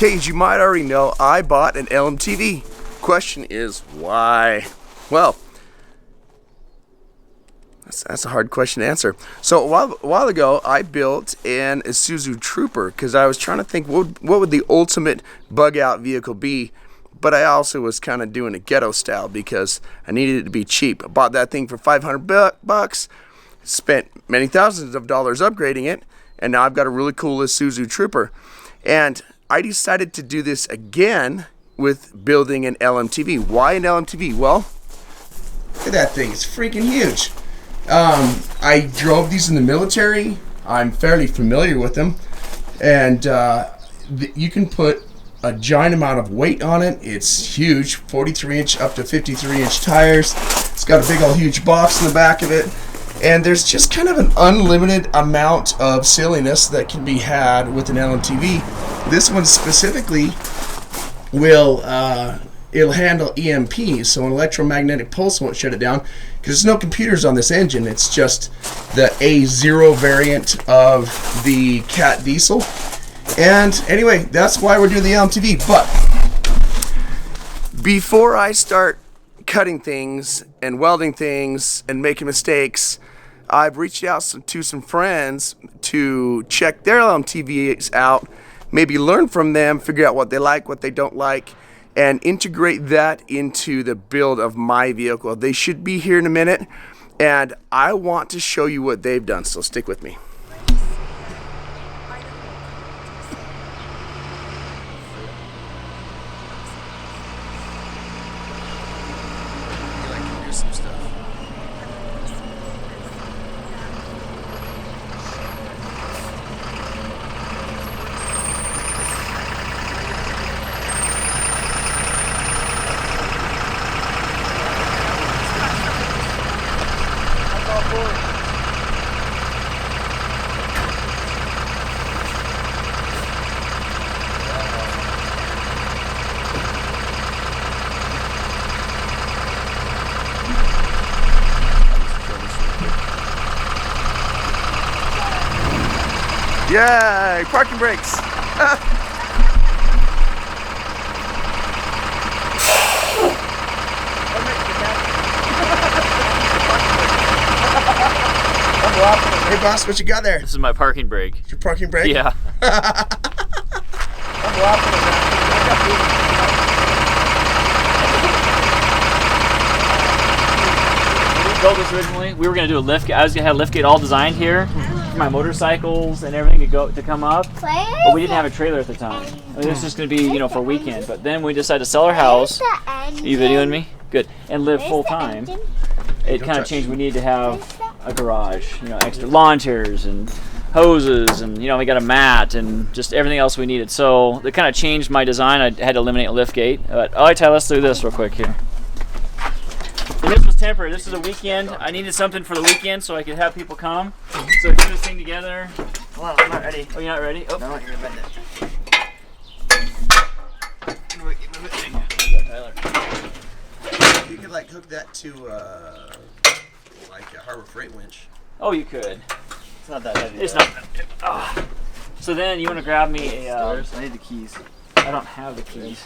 Okay, as you might already know, I bought an LMTV. Question is, why? Well, that's a hard question to answer. So a while ago, I built an Isuzu Trooper because I was trying to think what would the ultimate bug out vehicle be. But I also was kind of doing a ghetto style because I needed it to be cheap. I bought that thing for $500, spent many thousands of dollars upgrading it, and now I've got a really cool Isuzu Trooper. And I decided to do this again with building an LMTV. Why an LMTV? Well, look at that thing. It's freaking huge. I drove these in the military. I'm fairly familiar with them. And you can put a giant amount of weight on it. It's huge, 43-inch up to 53-inch tires. It's got a big old huge box in the back of it. And there's just kind of an unlimited amount of silliness that can be had with an LMTV. This one specifically will it'll handle EMP, so an electromagnetic pulse won't shut it down because there's no computers on this engine. It's just the A0 variant of the Cat diesel. And anyway, that's why we're doing the LMTV. But before I start cutting things and welding things and making mistakes, I've reached out to some friends to check their LMTVs out, maybe learn from them, figure out what they like, what they don't like, and integrate that into the build of my vehicle. They should be here in a minute, and I want to show you what they've done, so stick with me. Yay! Parking brakes. Hey boss, what you got there? This is my parking brake. Your parking brake? Yeah. When we built this originally, we were going to do a lift gate. I was going to have a lift gate all designed here for my motorcycles and everything to come up. But we didn't have a trailer at the time. I mean, this was just going to be, you know, for a weekend. But then we decided to sell our house. Are you videoing me? Good. And live full time. It kind of changed. We needed to have a garage, you know, extra lawn chairs and hoses, and you know, we got a mat and just everything else we needed. So it kind of changed my design. I had to eliminate a lift gate. But all right, Ty, let's do this real quick here. And this was temporary. This is a weekend. I needed something for the weekend so I could have people come. So do this thing together. Hold on, I'm not ready. Oh, you're not ready? Oh, No, you're gonna bend it. Tyler. You could like hook that to like a Harbor Freight winch. Oh, you could. It's not that heavy. It's not. So then you want to grab me a. I need the keys. I don't have the keys.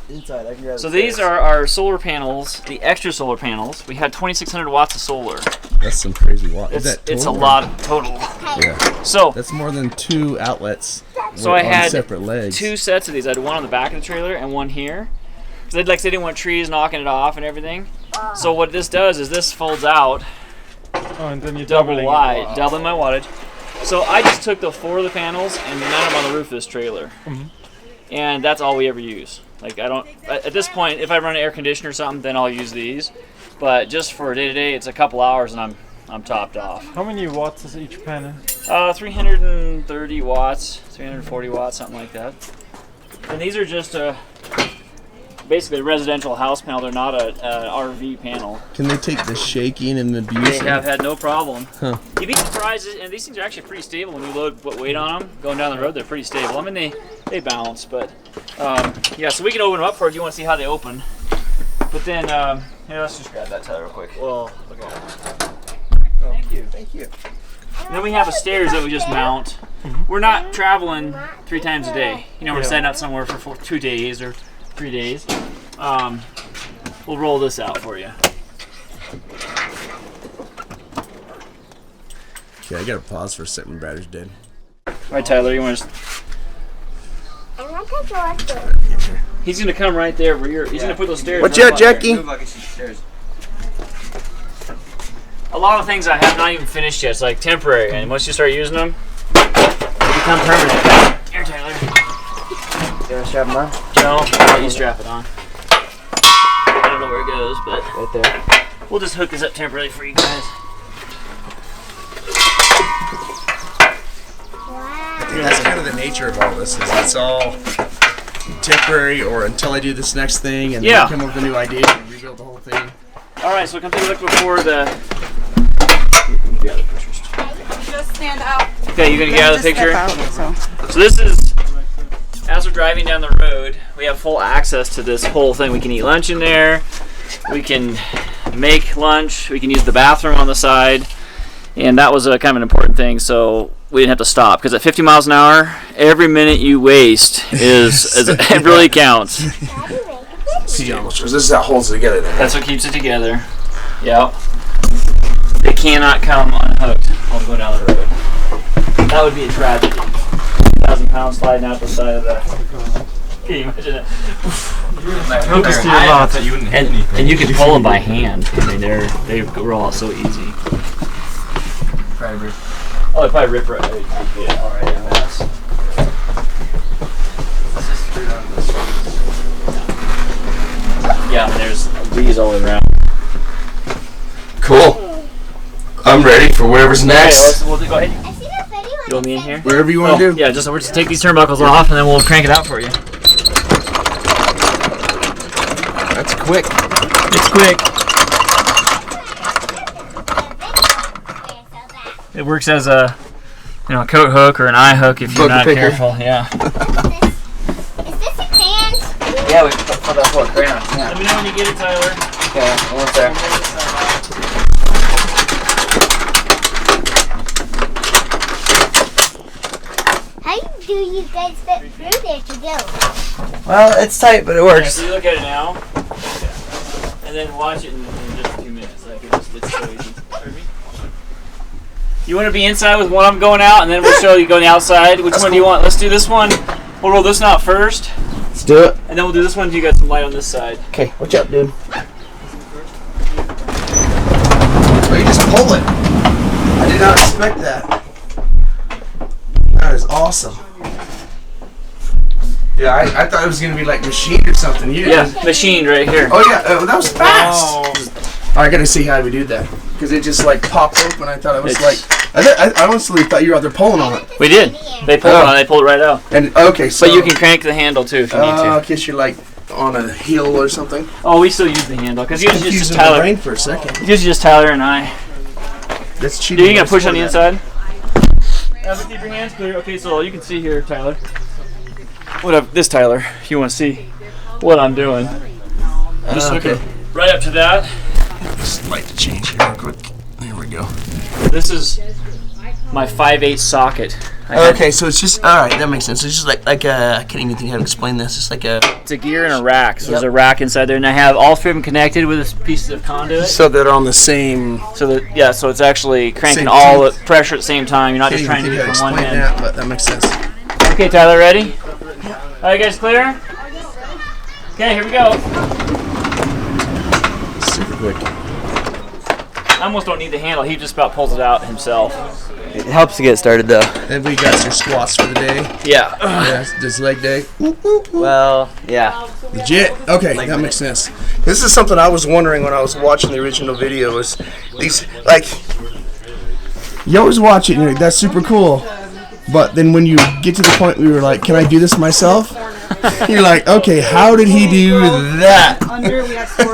Inside, I can grab So the these stairs. are our solar panels, the extra solar panels. We had 2,600 watts of solar. That's some crazy watt. Is that It's a total? lot total. Yeah. So That's more than 2 outlets. So I on had separate legs. 2 sets of these. I had one on the back of the trailer and one here. Because they didn't want trees knocking it off and everything. So what this does is this folds out Oh, and then you're double doubling wide, it. doubling my wattage. So I just took the 4 of the panels and mounted them on the roof of this trailer. And that's all we ever use. Like I don't, at this point, if I run an air conditioner or something, then I'll use these. But just for day to day, it's a couple hours and I'm topped off. How many watts is each panel? 330 watts, 340 watts, something like that. And these are just basically a residential house panel. They're not an RV panel. Can they take the shaking and the abuse? They have had no problem. Huh. You'd be surprised, and these things are actually pretty stable when you load weight on them. Going down the road, they're pretty stable. I mean, they bounce, but yeah. So we can open them up for if you want to see how they open. But then, here, let's just grab that Tyler real quick. Well, look at that. Thank you. Thank you. And then we have a stairs that we just mount. We're not traveling 3 times a day. You know, we're setting up somewhere for 2 days or 3 days. We'll roll this out for you. Okay, I gotta pause for a second. Battery's dead. All right, Tyler, you want to? He's gonna come right there where you're. He's gonna put those stairs. Watch right out, up there. Jackie. Move, I'll get you stairs. A lot of things I have not even finished yet. It's like temporary, and once you start using them, they become permanent. Here, Tyler. You wanna strap them on? No, I'll let you strap it on. I don't know where it goes, but Right there. we'll just hook this up temporarily for you guys. That's kind of the nature of all this. Is it's all temporary, or until I do this next thing, and Yeah. then come up with a new idea and rebuild the whole thing. All right, so come take a look before the. Just stand out. Okay, you gonna get out of the Just step picture? out, So this is, as we're driving down the road, we have full access to this whole thing. We can eat lunch in there, we can make lunch, we can use the bathroom on the side, and that was a kind of an important thing, so we didn't have to stop, because at 50 miles an hour, every minute you waste it really counts. See, almost. This is that holds it together. Then. That's what keeps it together. Yep. They cannot come unhooked while we go down the road. That would be a tragedy. 1,000 pounds sliding out the side of the. Can you imagine it? Focus to your lot. And you can pull them by hand. I mean, they roll out so easy. Oh, they probably rip right. Yeah, all right. Yeah, that's. Yeah, and there's these all around. Cool. I'm ready for whatever's next. Okay, we'll go ahead. You want me in here? Wherever you want to do. Yeah, we're just take these turnbuckles off and then we'll crank it out for you. That's quick. It's quick. It works as a, coat hook or an eye hook if you're Hook not picker. careful. Yeah. Is this a hand? Yeah, we put that for a crayon. Yeah. Let me know when you get it, Tyler. Okay, almost there. do you guys fit through there to go? Well, it's tight, but it Yeah, works. so you look at it now, and then watch it in just a few minutes. Like it's so easy. You want to be inside with one I'm going out, and then we'll show you going outside. Which one do you want? Let's do this one. We'll roll this one out first, Let's do it. and then we'll do this one until you got some light on this side. Okay, watch out, dude. Oh, you just pull it. I did not expect that. That is awesome. Yeah, I thought it was gonna be like machined or something. You Yeah, machined right here. Oh yeah, that was fast. I gotta see how we do that because it just like popped open. I thought it was I honestly thought you were out there pulling on it. We did. They pulled it on. They pulled it right out. And okay, so But you can crank the handle too if you need to. in case you're like on a hill or something. Oh, we still use the handle because usually it's just Confusing my Tyler. brain for a second. It's usually just Tyler and I. That's cheating. Dude, you gonna push on the inside? Keep your hands clear. Okay, so you can see here, Tyler. This Tyler, if you want to see what I'm doing. Just look right up to that. Just like to change here real quick. There we go. This is my 5/8 socket. Okay, so it's just all right. That makes sense. It's just like I can't even think how to explain this. It's like a. It's a gear and a rack. So there's a rack inside there, and I have all three of them connected with this piece of conduit. So they're on the same. So it's actually cranking Same all the teeth. pressure at the same time. You're not just trying to do it from one explain end. that, but that makes sense. Okay, Tyler, ready? Are you guys clear? Okay, here we go. Super quick. I almost don't need the handle. He just about pulls it out himself. It helps to get started, though. Then we got your squats for the day. Yeah. Yeah, this leg day. Well, yeah. Legit. Okay, that makes sense. This is something I was wondering when I was watching the original video. Is these like you always watch it and you're like, that's super cool, but then when you get to the point where you're like, can I do this myself? You're like, okay, how did he do that?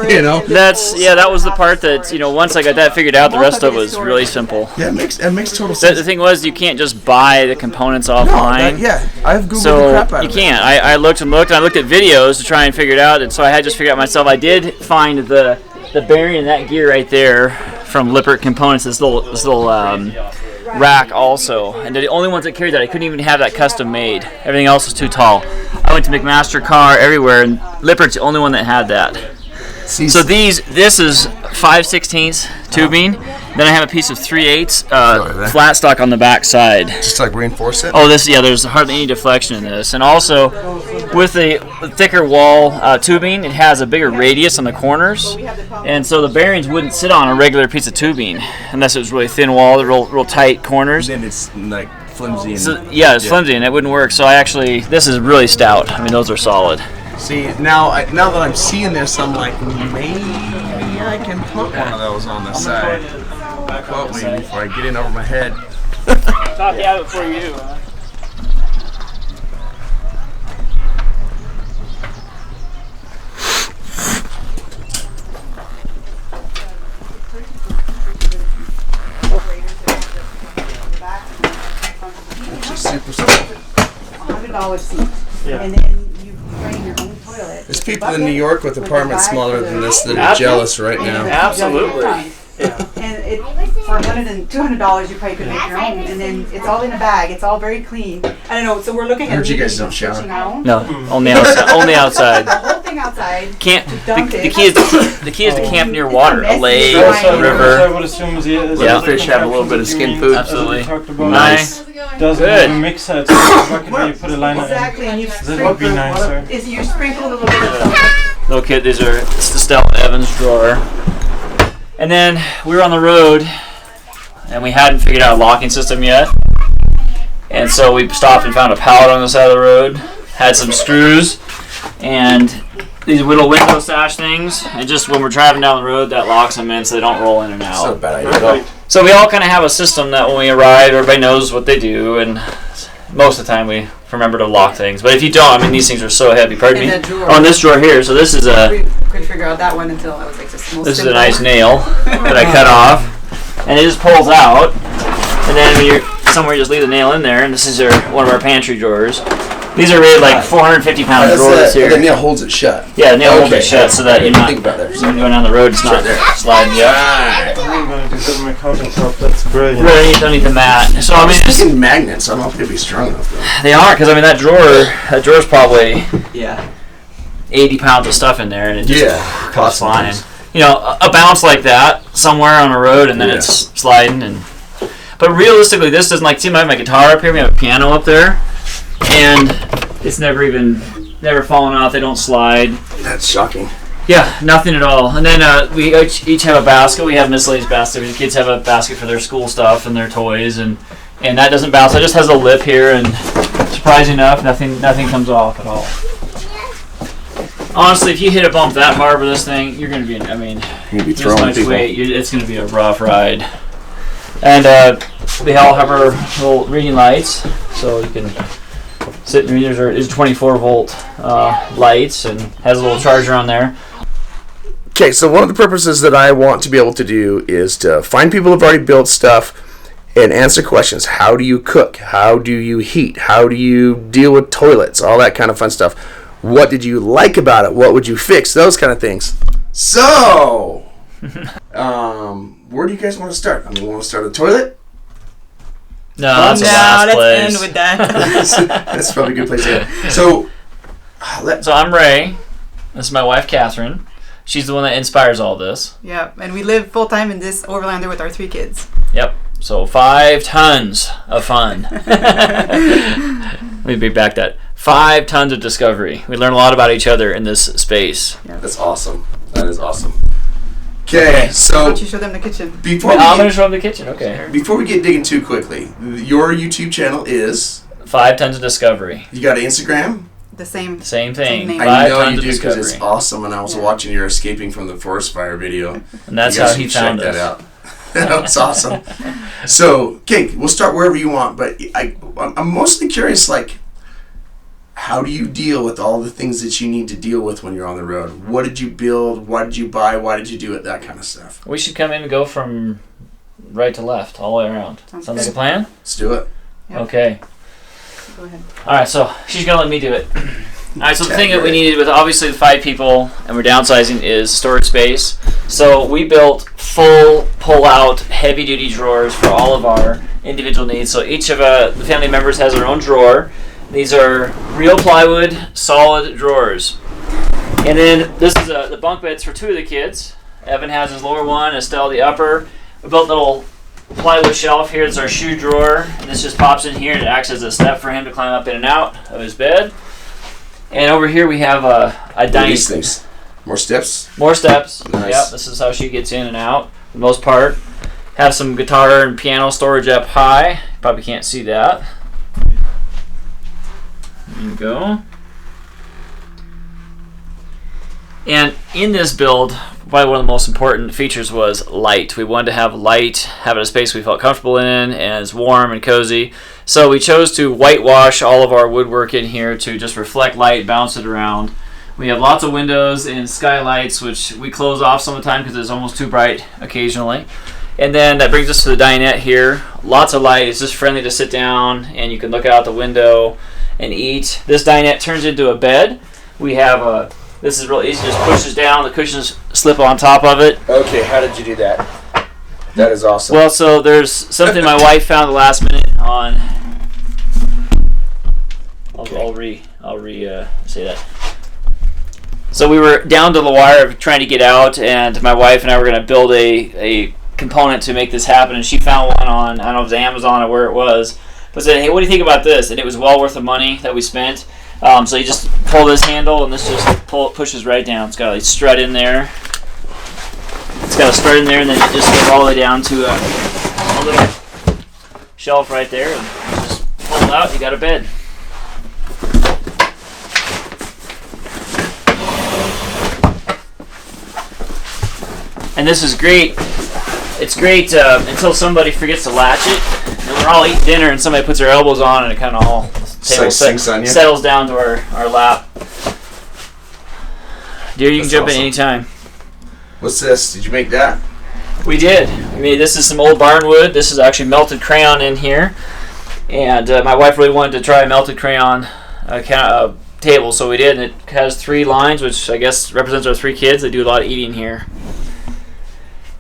You know? That was the part that, once I got that figured out, the rest of it was really simple. Yeah, it makes total The sense. thing was, you can't just buy the components offline. I've googled the So crap out you of can't. I looked and looked, and I looked at videos to try and figure it out, and so I had to just figure it out myself. I did find the bearing in that gear right there from Lippert Components. This little rack also, and they're the only ones that carried that. I couldn't even have that custom made. Everything else was too tall. I went to McMaster Car everywhere, and Lippert's the only one that had that. See, So this is 5/16 tubing. Then I have a piece of 3/8 flat stock on the back side. just like reinforce it. Oh, there's hardly any deflection in this. And also, with the thicker wall tubing, it has a bigger radius on the corners. And so the bearings wouldn't sit on a regular piece of tubing unless it was really thin wall, real tight corners. Then it's like flimsy. And, So, it's flimsy and it wouldn't work. So this is really stout. I mean, those are solid. See, now that I'm seeing this, I'm like, maybe I can put one of those on the side. Quote me before I get in over my head. Top you out before you do. Super soft. $100 seat. And then you drain your own toilet. There's people in New York with apartments smaller than this that are jealous right now. Absolutely. And for $100 and $200 you probably could make your own, and then it's all in a bag. It's all very clean. I don't know. So we're looking at Heard you guys maybe don't shower. switching our own. No, only outside. Only The outside. whole thing outside. The key is to camp near water, a lake, messy. a river. I would assume Yeah. Fish have a little bit of skin food. Absolutely. Nice. Doesn't Good. have a mixer. It's like when you put a liner in. Exactly, and you That would be nicer. you sprinkle a little bit of something. Little kid, it's the Stella Evans drawer. And then we were on the road, and we hadn't figured out a locking system yet. And so we stopped and found a pallet on the side of the road, had some screws, and these little window sash things. And just when we're driving down the road, that locks them in so they don't roll in and It's not a out. bad idea. So we all kind of have a system that when we arrive, everybody knows what they do, and most of the time we remember to lock things. But if you don't, I mean, these things are so heavy. Pardon In me? that drawer. On this drawer here. So this is We couldn't figure out that one until I was like, just This is a nice nail that I cut off, and it just pulls out. And then when you're somewhere, you just leave the nail in there. And this is one of our pantry drawers. These are rated like 450-pound drawers here. The nail holds it shut. Yeah, the nail holds it shut so that you're not think about that. going down the road. It's not sliding you up. I'm gonna do that with my countertop. That's brilliant. Right underneath the mat. So I mean, It's in magnets. I don't know if they'd be strong enough though. they aren't, because I mean that drawer's probably Yeah. 80 pounds of stuff in there, and it just goes flying. Sometimes. You know, a bounce like that somewhere on a road, and then it's sliding. But realistically, this doesn't see. I have my guitar up here. We have a piano up there, and it's never fallen off. They don't slide. That's shocking. Yeah, nothing at all. And then we each have a basket. We have miscellaneous baskets. The kids have a basket for their school stuff and their toys, and that doesn't bounce. It just has a lip here, and surprisingly enough, nothing comes off at all. Honestly, if you hit a bump that hard with this thing, you're going to be, this much weight, it's going to be a rough ride. And they all have our little reading lights, so you can sit and read. There's 24-volt lights, and has a little charger on there. Okay, so one of the purposes that I want to be able to do is to find people who've already built stuff and answer questions. How do you cook? How do you heat? How do you deal with toilets? All that kind of fun stuff. What did you like about it? What would you fix? Those kind of things. So, where do you guys want to start? Want to start a toilet? No, that's the last place. Let's end with that. That's probably a good place to go. So I'm Ray. This is my wife, Katherine. She's the one that inspires all this. Yeah, and we live full time in this Overlander with our 3 kids. Yep. So 5 tons of fun. Let me bring back that. 5 tons of discovery. We learn a lot about each other in this space. Yeah. that's awesome. That is awesome. Okay, Why so don't you show them the kitchen? I'm going to show them the kitchen. Okay. Before we get digging too quickly, your YouTube channel is 5 tons of discovery. You got an Instagram? The same. Same thing. Same name. 5 I know tons you of do because discovery. it's awesome, and I was watching your escaping from the forest fire video. And that's You guys how he should check found that us. out. That was awesome. So, okay, we'll start wherever you want, but I'm mostly curious, how do you deal with all the things that you need to deal with when you're on the road? What did you build? What did you buy? Why did you do it? That kind of stuff. We should come in and go from right to left all the way around. Sounds like a plan? Let's do it. Yep. Okay. Go ahead. Alright, so she's going to let me do it. Alright, so the thing that we needed with obviously the 5 people, and we're downsizing, is storage space. So we built full pull-out heavy-duty drawers for all of our individual needs. So each of the family members has their own drawer. These are real plywood, solid drawers. And then this is the bunk beds for 2 of the kids. Evan has his lower one, Estelle the upper. We built a little plywood shelf here. It's our shoe drawer. And this just pops in here and it acts as a step for him to climb up in and out of his bed. And over here we have a dining These things. More steps? More steps. Nice. Yep, this is how she gets in and out for the most part. Have some guitar and piano storage up high. Probably can't see that. There you go. And in this build, probably one of the most important features was light. We wanted to have light, have it a space we felt comfortable in, and it's warm and cozy. So we chose to whitewash all of our woodwork in here to just reflect light, bounce it around. We have lots of windows and skylights, which we close off some of the time because it's almost too bright occasionally. And then that brings us to the dinette here. Lots of light. It's just friendly to sit down, and you can look out the window and eat. This dinette turns into a bed. We have this is real easy. Just pushes down. The cushions slip on top of it. Okay, how did you do that? That is awesome. Well, so there's something my wife found the last minute on. I'll say that. So we were down to the wire of trying to get out, and my wife and I were going to build a component to make this happen, and she found one on, I don't know if it was Amazon or where it was, but said, hey, what do you think about this? And it was well worth the money that we spent. So you just pull this handle, and this just pushes right down. It's got a strut in there. It's got a strut in there, and then it just goes all the way down to a little shelf right there, and just pull it out, you got a bed. And this is great. It's great until somebody forgets to latch it. And we're all eating dinner and somebody puts their elbows on and it kind of all settles down to our lap. Dear, you can jump in anytime. What's this? Did you make that? We did. We made this is some old barnwood. This is actually melted crayon in here. And my wife really wanted to try melted crayon table. So we did, and it has 3 lines, which I guess represents our 3 kids. They do a lot of eating here.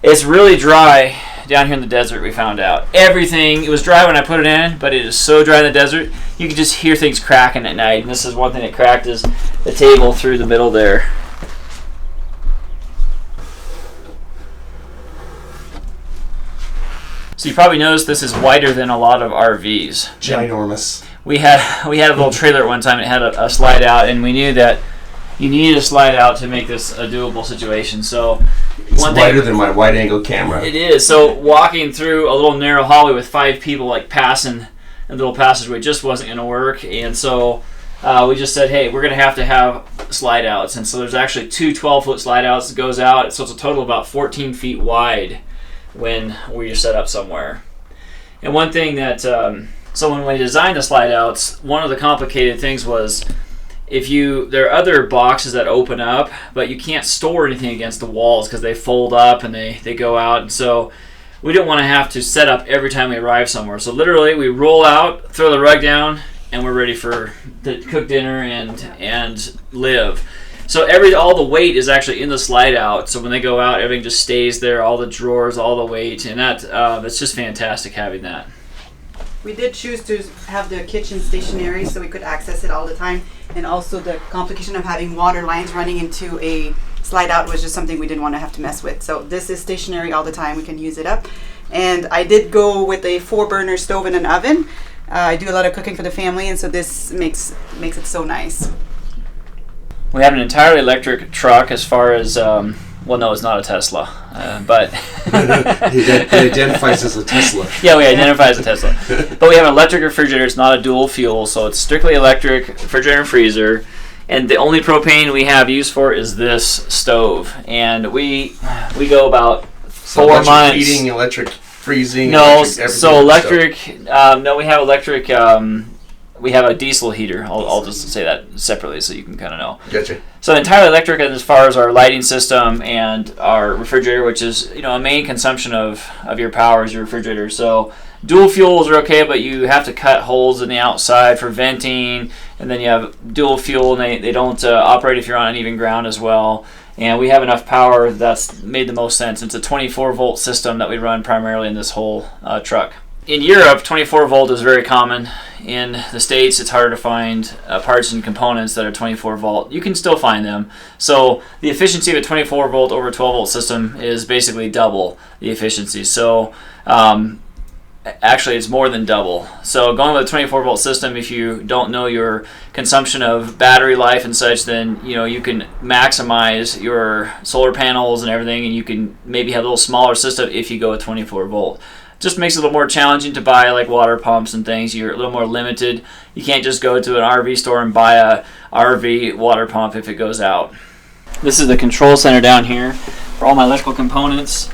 It's really dry down here in the desert, we found out. Everything, it was dry when I put it in, but it is so dry in the desert, you can just hear things cracking at night. And this is one thing that cracked, is the table through the middle there. So you probably noticed this is wider than a lot of RVs. Ginormous. We had a little trailer at one time. It had a slide out, and we knew that you needed a slide out to make this a doable situation. So it's wider than my wide-angle camera. It is. So walking through a little narrow hallway with 5 people like passing a little passageway just wasn't going to work, and so we just said, hey, we're going to have slide outs. And so there's actually 2 12-foot slide outs that goes out, so it's a total of about 14 feet wide when we're set up somewhere. And one thing that so when we designed the slide outs, one of the complicated things was there are other boxes that open up, but you can't store anything against the walls because they fold up and they go out. And so we didn't want to have to set up every time we arrive somewhere. So literally we roll out, throw the rug down, and we're ready to cook dinner and live. So all the weight is actually in the slide out. So when they go out, everything just stays there, all the drawers, all the weight, and it's just fantastic having that. We did choose to have the kitchen stationary so we could access it all the time, and also the complication of having water lines running into a slide out was just something we didn't want to have to mess with. So this is stationary all the time. We can use it up. And I did go with a 4-burner stove and an oven. I do a lot of cooking for the family, and so this makes it so nice. We have an entirely electric truck as far as, well, no, it's not a Tesla, but... It identifies as a Tesla. Yeah, we identify as a Tesla. But we have an electric refrigerator. It's not a dual fuel, so it's strictly electric refrigerator and freezer. And the only propane we have used for is this stove. And we go about 4 months... heating, electric freezing... No, electric, no, we have electric... we have a diesel heater. I'll just say that separately so you can kind of know. Gotcha. So entirely electric as far as our lighting system and our refrigerator, which is a main consumption of your power is your refrigerator. So dual fuels are okay, but you have to cut holes in the outside for venting, and then you have dual fuel, and they don't operate if you're on uneven ground as well. And we have enough power that's made the most sense. It's a 24-volt system that we run primarily in this whole truck. In Europe, 24-volt is very common. In the States, it's harder to find parts and components that are 24-volt. You can still find them. So the efficiency of a 24-volt over 12-volt system is basically double the efficiency. So actually, it's more than double. So going with a 24-volt system, if you don't know your consumption of battery life and such, then you can maximize your solar panels and everything, and you can maybe have a little smaller system if you go with 24-volt. Just makes it a little more challenging to buy like water pumps and things. You're a little more limited. You can't just go to an RV store and buy a RV water pump if it goes out. This is the control center down here for all my electrical components.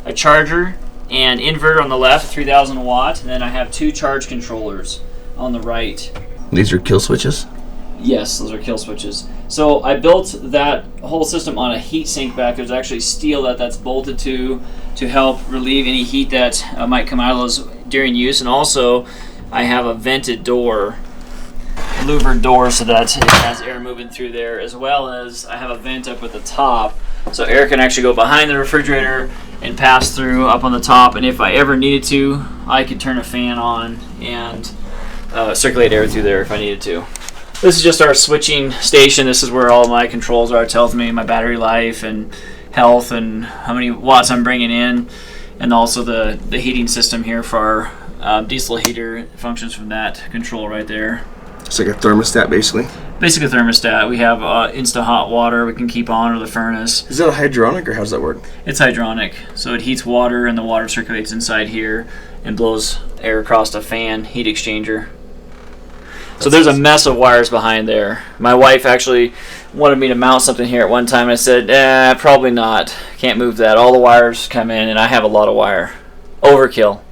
A charger and inverter on the left, 3000 watt, and then I have 2 charge controllers on the right. These are kill switches? Yes, those are kill switches. So I built that whole system on a heat sink back. There's actually steel that's bolted to help relieve any heat that might come out of those during use. And also I have a vented door, louvered door, so that it has air moving through there, as well as I have a vent up at the top. So air can actually go behind the refrigerator and pass through up on the top. And if I ever needed to, I could turn a fan on and circulate air through there if I needed to. This is just our switching station. This is where all my controls are. It tells me my battery life and health and how many watts I'm bringing in, and also the heating system here for our diesel heater. It functions from that control right there. It's like a thermostat, basically. Basically a thermostat. We have instant hot water we can keep on, or the furnace. Is that hydronic, or how does that work? It's hydronic. So it heats water, and the water circulates inside here and blows air across a fan heat exchanger. So there's a mess of wires behind there. My wife actually wanted me to mount something here at one time, and I said, probably not. Can't move that. All the wires come in, and I have a lot of wire. Overkill.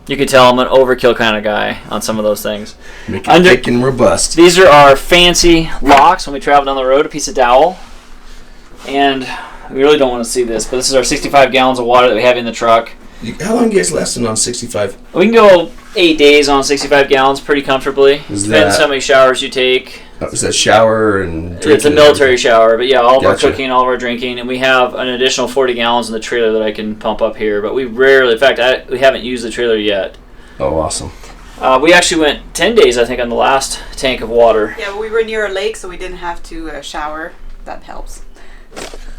You can tell I'm an overkill kind of guy on some of those things. Make it thick and robust. These are our fancy locks when we travel down the road, a piece of dowel. And we really don't want to see this, but this is our 65 gallons of water that we have in the truck. How long you guys lasting on 65? We can go 8 days on 65 gallons pretty comfortably. Is Depends that- how many showers you take. Is that shower and drinking? It's a military shower, but yeah, all of our Gotcha. cooking, all of our drinking, and we have an additional 40 gallons in the trailer that I can pump up here. But we rarely, in fact, we haven't used the trailer yet. Oh, awesome. We actually went 10 days, I think, on the last tank of water. Yeah, but we were near a lake, so we didn't have to shower. That helps.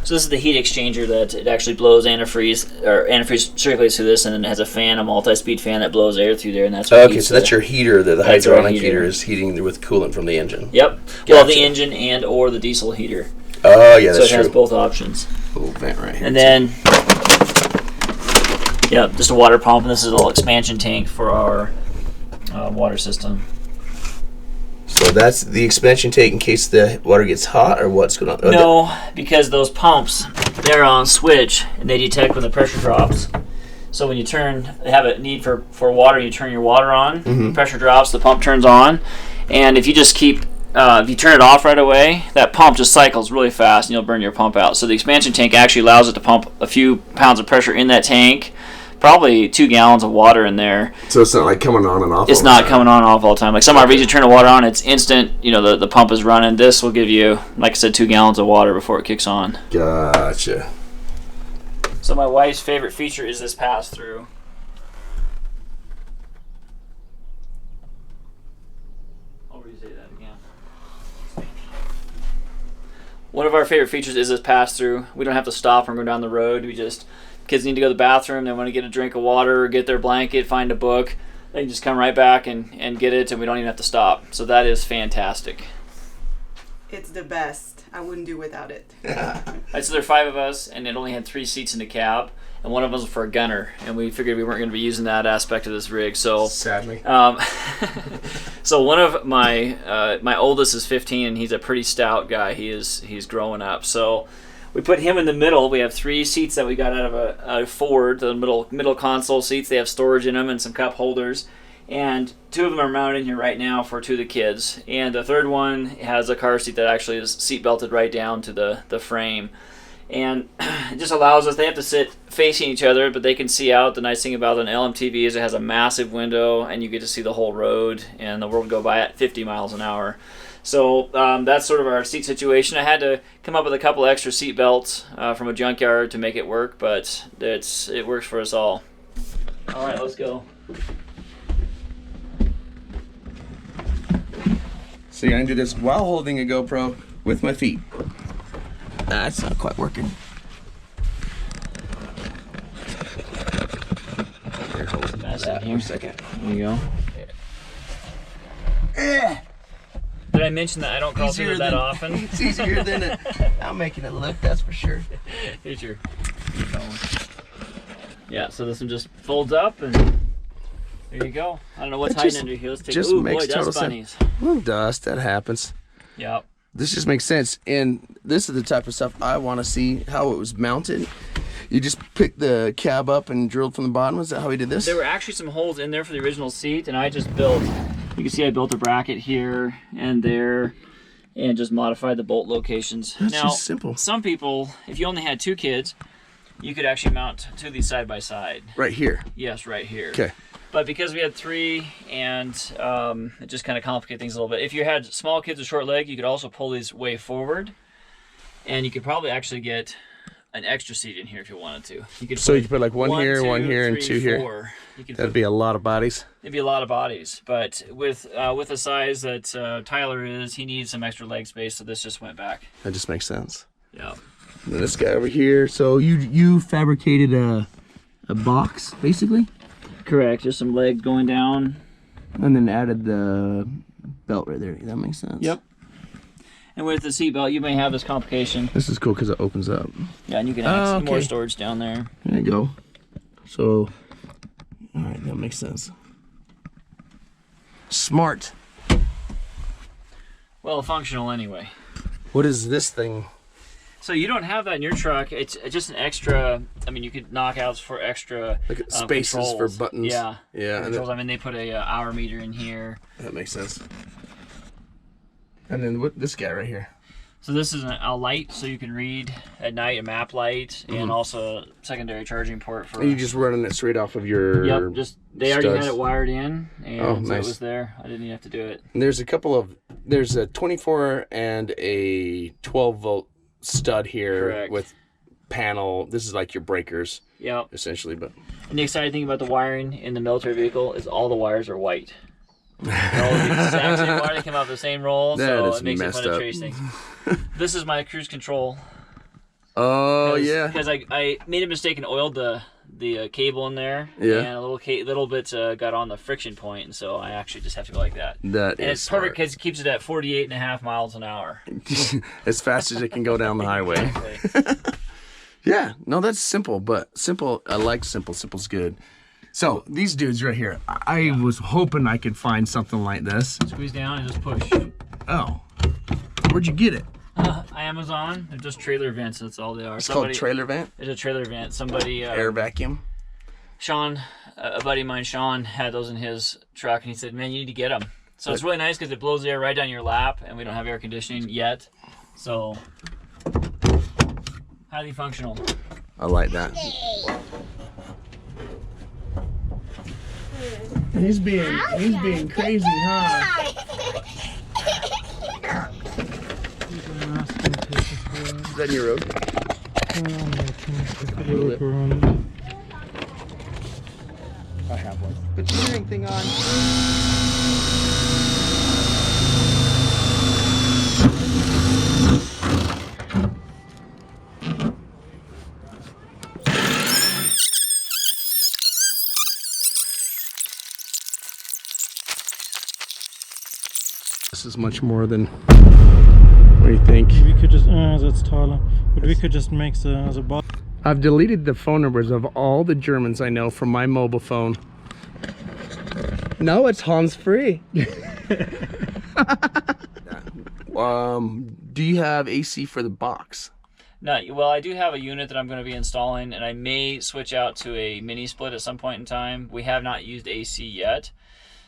So this is the heat exchanger that it actually blows antifreeze, or antifreeze circulates through this, and then it has a fan, a multi-speed fan that blows air through there, and that's what Okay, heats so that's the- your heater. The That's our hydronic heater. heater is heating with coolant from the engine. Yep. Well, Gotcha. the engine and or the diesel heater. Oh, yeah, So that's it has true. both options. Little vent right here. And then, yeah, just a water pump, and this is a little expansion tank for our water system. So that's the expansion tank in case the water gets hot, or what's going on? Oh, No, because those pumps, they're on switch, and they detect when the pressure drops. So when you they have a need for water, you turn your water on, pressure drops, the pump turns on, and if you just keep, if you turn it off right away, that pump just cycles really fast, and you'll burn your pump out. So the expansion tank actually allows it to pump a few pounds of pressure in that tank, probably 2 gallons of water in there. So it's not like coming on and off. It's not coming on and off all the time. Like some RVs, you turn the water on, it's instant. You know, the pump is running. This will give you, like I said, 2 gallons of water before it kicks on. Gotcha. So my wife's favorite feature is this pass-through. I'll re-say that again. One of our favorite features is this pass-through. We don't have to stop and go down the road. Kids need to go to the bathroom, they want to get a drink of water, get their blanket, find a book. They can just come right back and get it, and we don't even have to stop. So that is fantastic. It's the best. I wouldn't do without it. Right, so there are 5 of us, and it only had 3 seats in the cab, and one of them was for a gunner, and we figured we weren't going to be using that aspect of this rig. So, Sadly. so one of my oldest is 15, and he's a pretty stout guy. He's growing up. So we put him in the middle. We have 3 seats that we got out of a Ford, the middle console seats. They have storage in them and some cup holders. And 2 of them are mounted in here right now for 2 of the kids. And the third one has a car seat that actually is seat belted right down to the frame. And it just allows us, they have to sit facing each other, but they can see out. The nice thing about an LMTV is it has a massive window, and you get to see the whole road, and the world go by at 50 miles an hour. So that's sort of our seat situation. I had to come up with a couple extra seat belts from a junkyard to make it work, but it works for us all. All right, let's go. So you're gonna do this while holding a GoPro with my feet. That's not quite working. Here, hold Pass that it for here. a second. There you go. Did I mention that I don't crawl through it that often? It's easier than it. I'm making it look, that's for sure. Here's your phone. Yeah, so this one just folds up, and there you go. I don't know what's It hiding just- under here. Let's take. just Ooh, makes boy, total that's bunnies. Well, dust, that happens. Yep. This just makes sense, and this is the type of stuff I want to see how it was mounted. You just picked the cab up and drilled from the bottom. Is that how we did this? There were actually some holes in there for the original seat, and I just built. You can see I built a bracket here and there, and just modified the bolt locations. That's now, just simple. some people, if you only had 2 kids, you could actually mount 2 of these side by side. Right here. Yes, right here. Okay. But because we had 3, and it just kind of complicated things a little bit. If you had small kids with short leg, you could also pull these way forward, and you could probably actually get an extra seat in here if you wanted to. You could So you could put like one here, one here, and 2 here. 4. You could That'd put, be a lot of bodies. it'd be a lot of bodies, but with the size that Tyler is, he needs some extra leg space, so this just went back. That just makes sense. Yeah. And then this guy over here. So you fabricated a box basically, Correct. Just some legs going down. and then added the belt right there. That makes sense. Yep. And with the seatbelt, you may have this complication. This is cool because it opens up. Yeah, and you can add some more okay. storage down there. There you go. So, all right, that makes sense. Smart. Well, functional anyway. What is this thing? So you don't have that in your truck. It's just an extra. I mean, you could knock outs for extra Like spaces controls. for buttons. Yeah. Yeah, and Controls. I mean, they put a hour meter in here. that makes sense. And then what? This guy right here. So this is a light, so you can read at night, a map light, and also a secondary charging port for. And you just running it straight off of your. Yep, just they already had studs. it wired in, and Oh, so nice. it was there. I didn't even have to do it. And there's a 24 and a 12 volt stud here. Correct. With panel. This is like your breakers. Yep. Essentially, but. And the exciting thing about the wiring in the military vehicle is all the wires are white. They're all the exact same wire. They come out the same roll, That so is it makes it messed fun to up. trace things. This is my cruise control. Oh yeah. Because I made a mistake and oiled the cable in there. Yeah. And a little bit got on the friction point, and so I actually just have to go like that. That And is it's perfect because it keeps it at 48.5 miles an hour. as fast as it can go down the highway. Exactly. Yeah, no, that's simple, but simple. I like simple. Simple's good. So these dudes right here, I was hoping I could find something like this. Squeeze down and just push. Oh, where'd you get it? Amazon. They're just trailer vents. That's all they are. It's called trailer vent, It's a trailer vent. Somebody. air vacuum. Sean, a buddy of mine, Sean, had those in his truck, and he said, "Man, you need to get them." So it's really nice because it blows the air right down your lap, and we don't have air conditioning yet. So highly functional. I like that. He's being crazy, huh? Is that your road? I have one. Put your hearing thing on. This is much more than. What do you think? We could just, that's taller. But we could just make the bottom. I've deleted the phone numbers of all the Germans I know from my mobile phone. No, it's Hans free. Do you have AC for the box? No, well, I do have a unit that I'm going to be installing, and I may switch out to a mini split at some point in time. We have not used AC yet,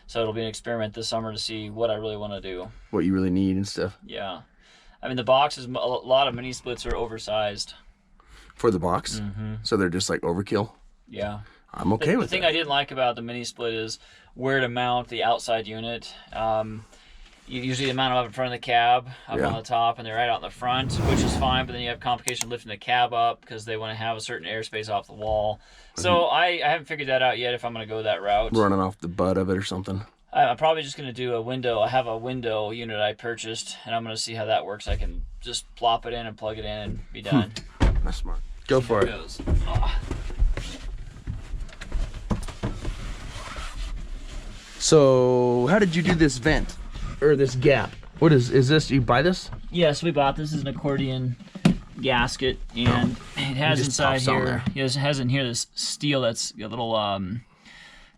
so it'll be an experiment this summer to see what I really want to do. What you really need and stuff. Yeah. I mean, the box is, a lot of mini splits are oversized. For the box? So they're just like overkill? Yeah. I'm okay The with thing that. I didn't like about the mini split is where to mount the outside unit. You usually mount them up in front of the cab, up on the top, and they're right out in the front, which is fine, but then you have complication lifting the cab up because they want to have a certain airspace off the wall. So I haven't figured that out yet if I'm going to go that route. Running off the butt of it or something. I'm probably just going to do a window. I have a window unit I purchased, and I'm going to see how that works. I can just plop it in and plug it in and be done. That's smart. Go for it. Goes. So, how did you do this vent? Or this gap? What is this? You buy this? Yes, we bought this as an accordion gasket, and it has just inside pops on here. there. It has in here this steel that's got little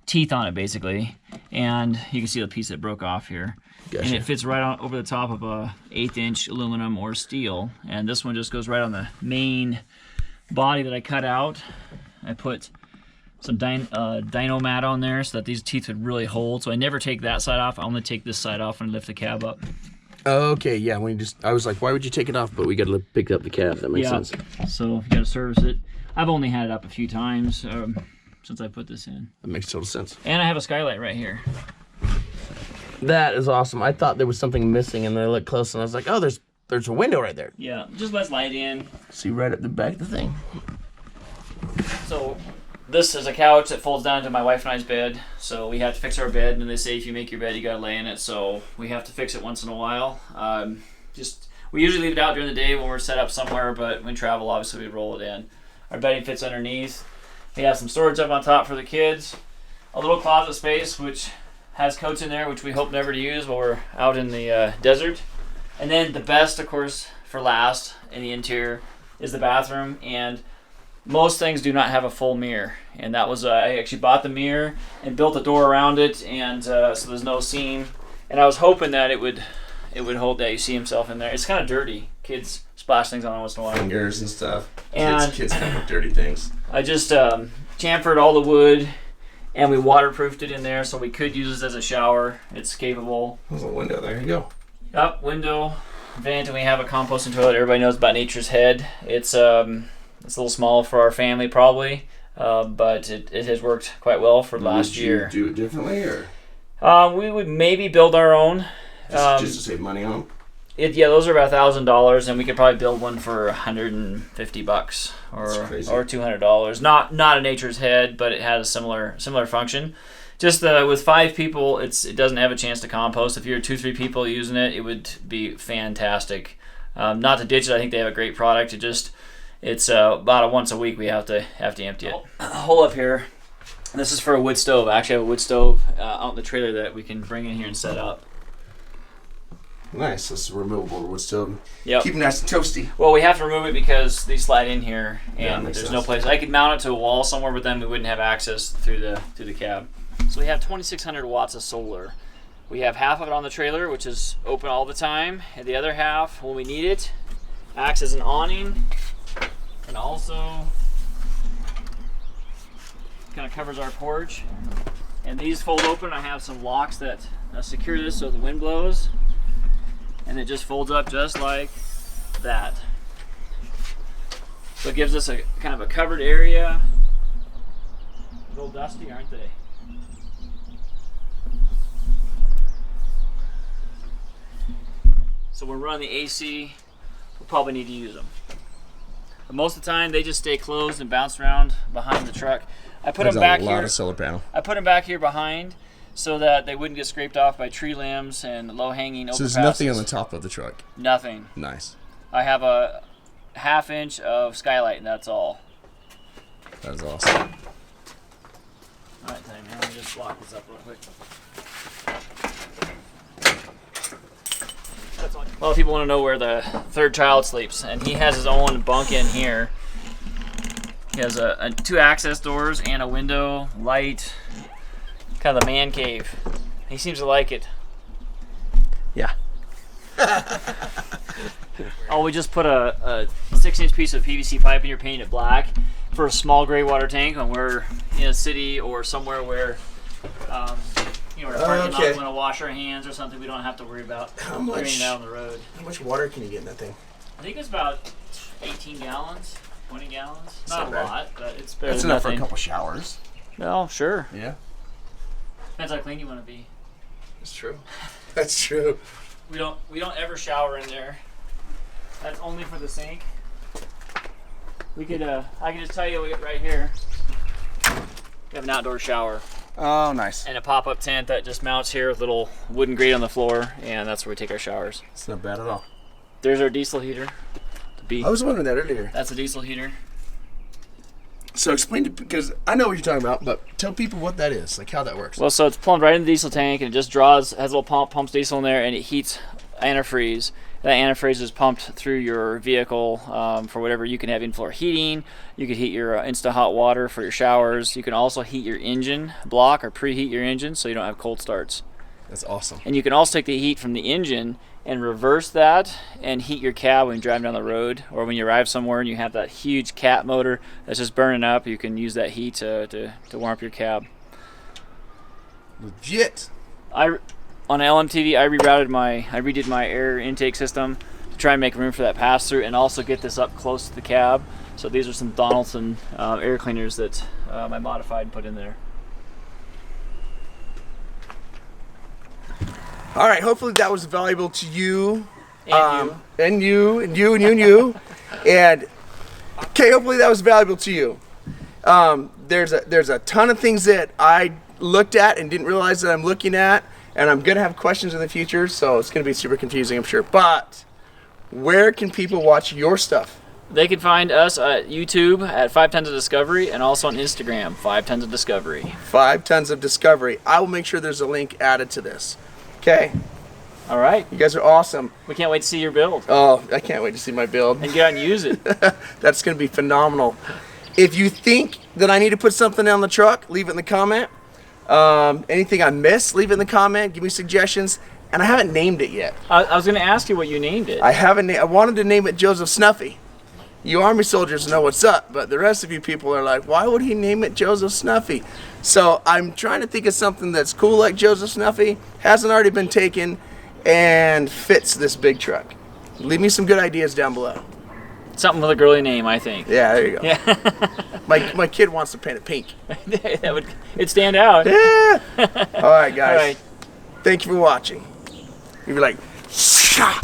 teeth on it, basically, and you can see the piece that broke off here. Gotcha. And it fits right on over the top of a 1/8" aluminum or steel, and this one just goes right on the main body that I cut out. I put some dyno mat on there so that these teeth would really hold. So I never take that side off. I only take this side off and lift the cab up. Okay, yeah. I was like, why would you take it off? But we got to pick up the cab. That makes sense. So you got to service it. I've only had it up a few times since I put this in. That makes total sense. And I have a skylight right here. That is awesome. I thought there was something missing, and then I looked close, and I was like, oh, there's a window right there. Yeah, just lets light in. See right at the back of the thing. So this is a couch that folds down to my wife and I's bed. So we have to fix our bed, and they say if you make your bed, you gotta lay in it. So we have to fix it once in a while. We usually leave it out during the day when we're set up somewhere, but when we travel, obviously we roll it in. Our bedding fits underneath. We have some storage up on top for the kids. A little closet space which has coats in there, which we hope never to use while we're out in the desert. And then the best, of course, for last in the interior is the bathroom. And most things do not have a full mirror, and that was I actually bought the mirror and built a door around it, and so there's no seam. And I was hoping that it would hold that you see himself in there. It's kind of dirty. Kids splash things on it once in a while. Fingers and stuff. And kids come with dirty things. I just chamfered all the wood, and we waterproofed it in there, so we could use it as a shower. It's capable. There's a window. There you go. Up window. vent, and we have a composting toilet. Everybody knows about Nature's Head. It's a little small for our family probably, but it has worked quite well for last year. Would you do it differently, or we would maybe build our own, just to save money on them? Yeah, those are about $1,000, and we could probably build one for $150 or $200. Not a Nature's Head, but it has a similar function. Just with 5 people, it doesn't have a chance to compost. If you're 2-3 people using it, it would be fantastic. Not to ditch it, I think they have a great product. It's about once a week we have to empty it. A hole up here. This is for a wood stove. I actually have a wood stove out in the trailer that we can bring in here and set up. Nice. This is a removable wood stove. Yep. Keep it nice and toasty. Well, we have to remove it because these slide in here, and makes there's sense. no place. I could mount it to a wall somewhere, but then we wouldn't have access through the cab. So we have 2,600 watts of solar. We have half of it on the trailer, which is open all the time, and the other half, when we need it, acts as an awning, and also kind of covers our porch. And these fold open. I have some locks that secure this so the wind blows, and it just folds up just like that. So it gives us a kind of a covered area. A little dusty, aren't they? So when we're running the AC, we'll probably need to use them. But most of the time, they just stay closed and bounce around behind the truck. I put them back here. A lot of solar panel. I put them back here behind so that they wouldn't get scraped off by tree limbs and low-hanging overpasses. So there's nothing on the top of the truck. Nothing. Nice. I have a 1/2 inch of skylight, and that's all. That is awesome. All right, Tanya, let me just block this up real quick. A lot of people want to know where the third child sleeps, and he has his own bunk in here. He has 2 access doors and a window, light, kind of the man cave. He seems to like it. Yeah. Oh, we just put a 6-inch piece of PVC pipe in here, painted it black for a small gray water tank when we're in a city or somewhere where we're parking lot, want to wash our hands or something. We don't have to worry about bringing it out on the road. How much water can you get in that thing? I think it's about 18 gallons, 20 gallons. Not a lot, but it's better That's than enough nothing. for a couple showers. No, sure. Yeah. Depends how clean you want to be. That's true. That's true. We don't ever shower in there. That's only for the sink. We could I can just tell you right here. We have an outdoor shower. Oh, nice. And a pop-up tent that just mounts here with a little wooden grate on the floor, and that's where we take our showers. It's not bad at all. There's our diesel heater. I was wondering that earlier. That's a diesel heater. So explain to, because I know what you're talking about, but tell people what that is, like how that works. Well, so it's plumbed right in the diesel tank, and it just has a little pumps diesel in there, and it heats antifreeze. That antifreeze is pumped through your vehicle for whatever you can have in-floor heating. You could heat your instant hot water for your showers. You can also heat your engine block or preheat your engine so you don't have cold starts. That's awesome. And you can also take the heat from the engine and reverse that and heat your cab when you drive down the road, or when you arrive somewhere and you have that huge cat motor that's just burning up. You can use that heat to warm up your cab. Legit. On LMTV, I redid my air intake system to try and make room for that pass through, and also get this up close to the cab. So these are some Donaldson air cleaners that I modified and put in there. All right. Hopefully that was valuable to you. And you. And okay, hopefully that was valuable to you. There's a ton of things that I looked at and didn't realize that I'm looking at. And I'm going to have questions in the future, so it's going to be super confusing, I'm sure. But where can people watch your stuff? They can find us at YouTube at 5 Tons of Discovery, and also on Instagram, 5 Tons of Discovery. 5 Tons of Discovery. I will make sure there's a link added to this. Okay. All right. You guys are awesome. We can't wait to see your build. Oh, I can't wait to see my build. And get out and use it. That's going to be phenomenal. If you think that I need to put something on the truck, leave it in the comment. Anything I missed, leave it in the comment. Give me suggestions. And I haven't named it yet. I was going to ask you what you named it. I wanted to name it Joseph Snuffy. You Army soldiers know what's up, but the rest of you people are like, why would he name it Joseph Snuffy? So I'm trying to think of something that's cool like Joseph Snuffy, hasn't already been taken, and fits this big truck. Leave me some good ideas down below. Something with a girly name, I think. Yeah, there you go. Yeah. My kid wants to paint it pink. That would it'd stand out. Yeah. All right, guys. All right. Thank you for watching. You'd be like, shah.